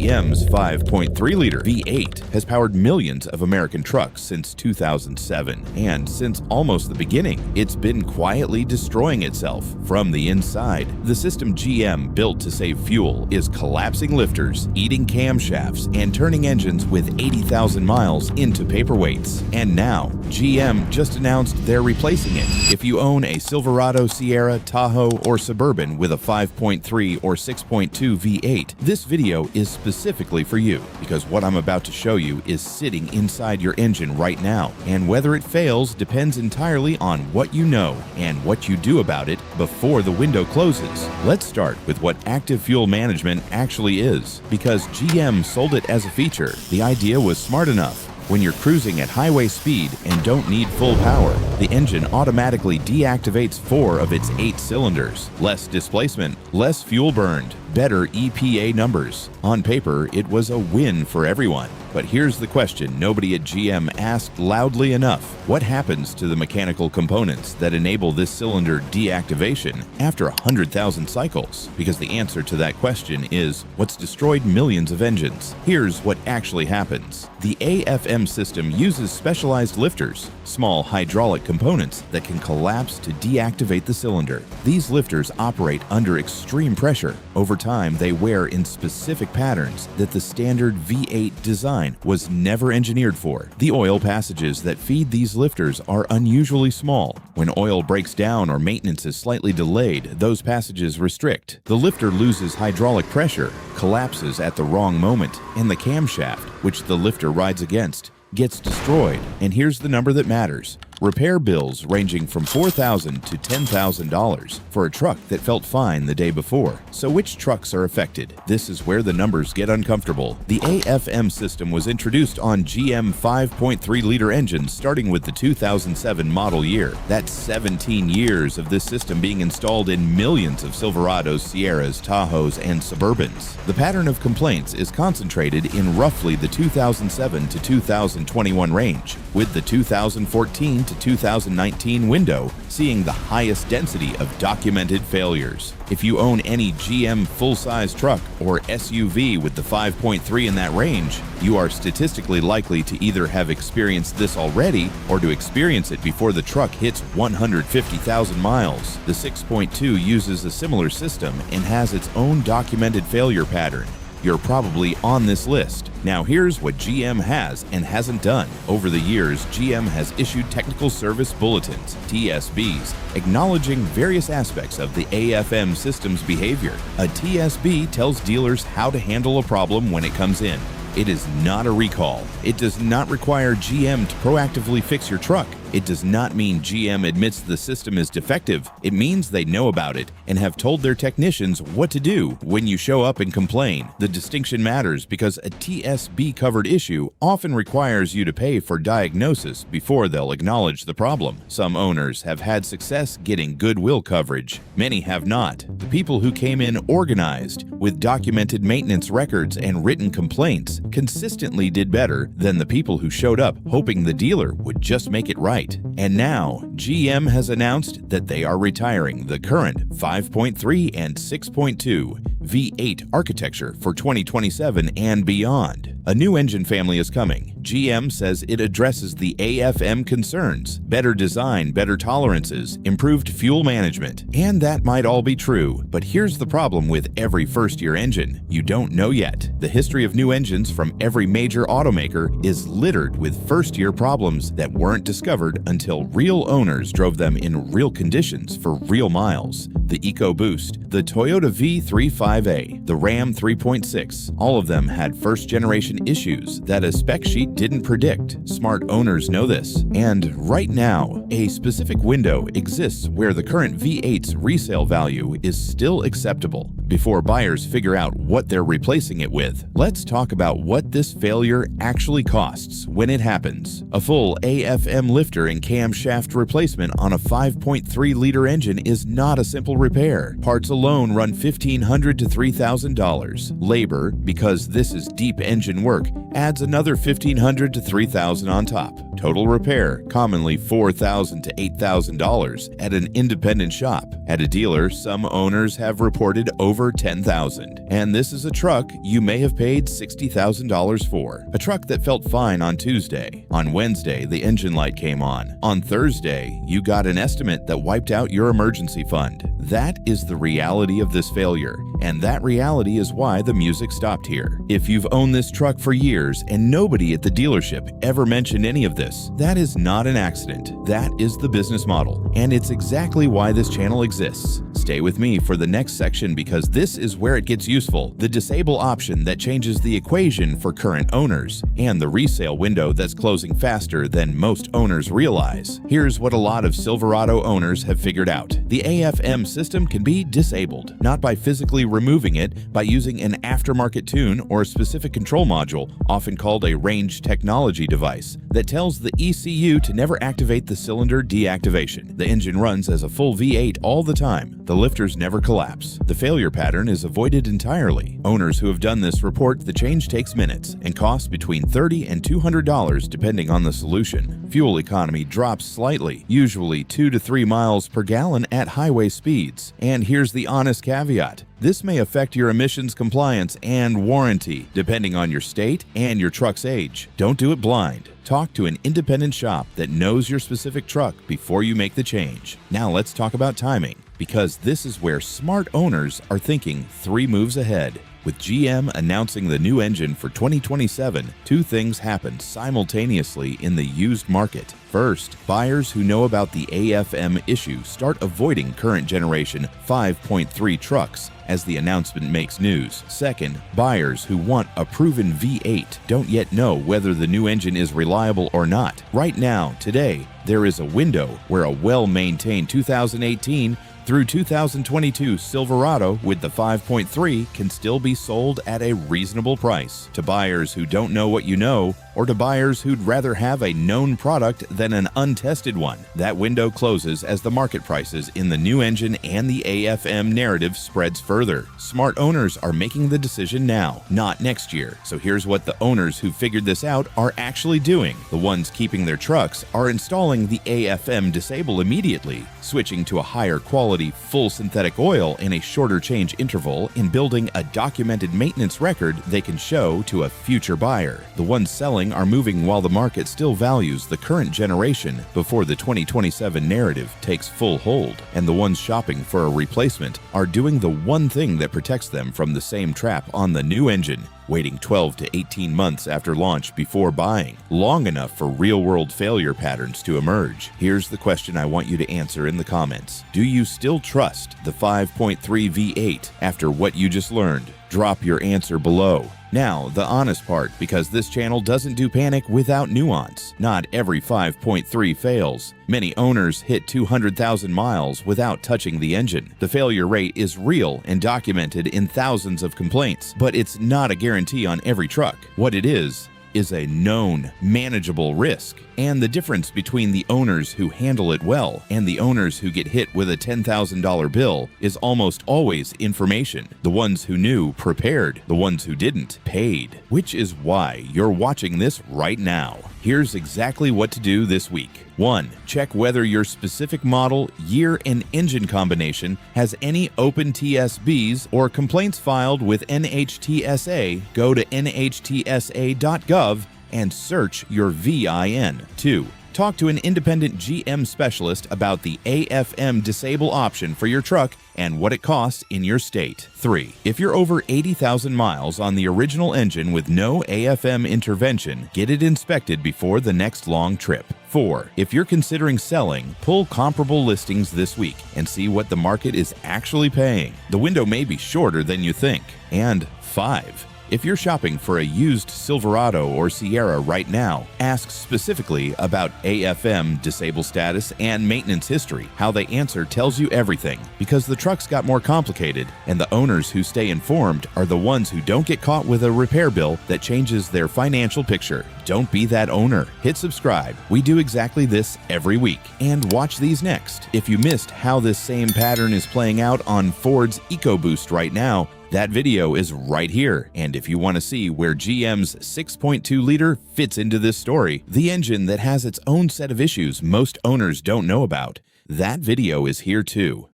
GM's 5.3-liter V8 has powered millions of American trucks since 2007, and since almost the beginning, it's been quietly destroying itself from the inside. The system GM built to save fuel is collapsing lifters, eating camshafts, and turning engines with 80,000 miles into paperweights. And now, GM just announced they're replacing it. If you own a Silverado, Sierra, Tahoe, or Suburban with a 5.3 or 6.2 V8, this video is specifically for you, because what I'm about to show you is sitting inside your engine right now, and whether it fails depends entirely on what you know and what you do about it before the window closes. Let's start with what active fuel management actually is. Because GM sold it as a feature, the idea was smart enough. When you're cruising at highway speed and don't need full power, the engine automatically deactivates 4 of its 8 cylinders. Less displacement, less fuel burned, better EPA numbers. On paper, it was a win for everyone. But here's the question nobody at GM asked loudly enough. What happens to the mechanical components that enable this cylinder deactivation after 100,000 cycles? Because the answer to that question is what's destroyed millions of engines. Here's what actually happens. The AFM system uses specialized lifters, small hydraulic components that can collapse to deactivate the cylinder. These lifters operate under extreme pressure. Over time, they wear in specific patterns that the standard V8 design was never engineered for. The oil passages that feed these lifters are unusually small. When oil breaks down or maintenance is slightly delayed, those passages restrict. The lifter loses hydraulic pressure, collapses at the wrong moment, and the camshaft, which the lifter rides against, gets destroyed. And here's the number that matters. Repair bills ranging from $4,000 to $10,000 for a truck that felt fine the day before. So which trucks are affected? This is where the numbers get uncomfortable. The AFM system was introduced on GM 5.3-liter engines starting with the 2007 model year. That's 17 years of this system being installed in millions of Silverados, Sierras, Tahoes, and Suburbans. The pattern of complaints is concentrated in roughly the 2007 to 2021 range, with the 2014 to 2019 window seeing the highest density of documented failures. If you own any GM full-size truck or SUV with the 5.3 in that range, you are statistically likely to either have experienced this already or to experience it before the truck hits 150,000 miles. The 6.2 uses a similar system and has its own documented failure pattern. You're probably on this list. Now here's what GM has and hasn't done. Over the years, GM has issued technical service bulletins, TSBs, acknowledging various aspects of the AFM system's behavior. A TSB tells dealers how to handle a problem when it comes in. It is not a recall. It does not require GM to proactively fix your truck. It does not mean GM admits the system is defective. It means they know about it and have told their technicians what to do when you show up and complain. The distinction matters because a TSB-covered issue often requires you to pay for diagnosis before they'll acknowledge the problem. Some owners have had success getting goodwill coverage. Many have not. The people who came in organized, with documented maintenance records and written complaints, consistently did better than the people who showed up hoping the dealer would just make it right. And now, GM has announced that they are retiring the current 5.3 and 6.2 V8 architecture for 2027 and beyond. A new engine family is coming. GM says it addresses the AFM concerns: better design, better tolerances, improved fuel management. And that might all be true, but here's the problem with every first-year engine. You don't know yet. The history of new engines from every major automaker is littered with first-year problems that weren't discovered until real owners drove them in real conditions for real miles. The EcoBoost, the Toyota V35A, the Ram 3.6, all of them had first-generation issues that a spec sheet didn't predict. Smart owners know this. And right now, a specific window exists where the current V8's resale value is still acceptable before buyers figure out what they're replacing it with. Let's talk about what this failure actually costs when it happens. A full AFM lifter and camshaft replacement on a 5.3-liter engine is not a simple repair. Parts alone run $1,500 to $3,000. Labor, because this is deep engine work adds another $1,500 to $3,000 on top. Total repair, commonly $4,000 to $8,000 at an independent shop. At a dealer, some owners have reported over $10,000. And this is a truck you may have paid $60,000 for. A truck that felt fine on Tuesday. On Wednesday, the engine light came on. On Thursday, you got an estimate that wiped out your emergency fund. That is the reality of this failure. And that reality is why the music stopped here. If you've owned this truck for years and nobody at the dealership ever mentioned any of this, that is not an accident. That is the business model. And it's exactly why this channel exists. Stay with me for the next section because this is where it gets useful. The disable option that changes the equation for current owners and the resale window that's closing faster than most owners realize. Here's what a lot of Silverado owners have figured out. The AFM system can be disabled, not by physically removing it, by using an aftermarket tune or a specific control module, often called a range technology device, that tells the ECU to never activate the cylinder deactivation. The engine runs as a full V8 all the time. The lifters never collapse. The failure pattern is avoided entirely. Owners who have done this report the change takes minutes and costs between $30 and $200 depending on the solution. Fuel economy drops slightly, usually 2 to 3 miles per gallon at highway speeds. And here's the honest caveat. This may affect your emissions compliance and warranty, depending on your state and your truck's age. Don't do it blind. Talk to an independent shop that knows your specific truck before you make the change. Now let's talk about timing, because this is where smart owners are thinking 3 moves ahead. With GM announcing the new engine for 2027, 2 things happened simultaneously in the used market. First, buyers who know about the AFM issue start avoiding current generation 5.3 trucks as the announcement makes news. Second, buyers who want a proven V8 don't yet know whether the new engine is reliable or not. Right now, today, there is a window where a well-maintained 2018 through 2022 Silverado with the 5.3 can still be sold at a reasonable price. To buyers who don't know what you know, or to buyers who'd rather have a known product than an untested one, that window closes as the market prices in the new engine and the AFM narrative spreads further. Smart owners are making the decision now, not next year. So here's what the owners who figured this out are actually doing. The ones keeping their trucks are installing the AFM disable immediately, switching to a higher quality full synthetic oil in a shorter change interval, and building a documented maintenance record they can show to a future buyer. The ones selling are moving while the market still values the current generation before the 2027 narrative takes full hold, and the ones shopping for a replacement are doing the one thing that protects them from the same trap on the new engine, waiting 12 to 18 months after launch before buying, long enough for real-world failure patterns to emerge. Here's the question I want you to answer in the comments. Do you still trust the 5.3 V8 after what you just learned? Drop your answer below. Now, the honest part, because this channel doesn't do panic without nuance. Not every 5.3 fails. Many owners hit 200,000 miles without touching the engine. The failure rate is real and documented in thousands of complaints, but it's not a guarantee on every truck. What it is a known, manageable risk. And the difference between the owners who handle it well and the owners who get hit with a $10,000 bill is almost always information. The ones who knew prepared, the ones who didn't paid, which is why you're watching this right now. Here's exactly what to do this week. 1. Check whether your specific model, year, and engine combination has any open TSBs or complaints filed with NHTSA. Go to nhtsa.gov and search your VIN. 2. Talk to an independent GM specialist about the AFM disable option for your truck and what it costs in your state. 3. If you're over 80,000 miles on the original engine with no AFM intervention, get it inspected before the next long trip. 4. If you're considering selling, pull comparable listings this week and see what the market is actually paying. The window may be shorter than you think. And 5. If you're shopping for a used Silverado or Sierra right now, ask specifically about AFM disable status and maintenance history. How they answer tells you everything, because the trucks got more complicated, and the owners who stay informed are the ones who don't get caught with a repair bill that changes their financial picture. Don't be that owner. Hit subscribe. We do exactly this every week. And watch these next. If you missed how this same pattern is playing out on Ford's EcoBoost right now, That video is right here, and if you want to see where GM's 6.2-liter fits into this story, the engine that has its own set of issues most owners don't know about, that video is here too.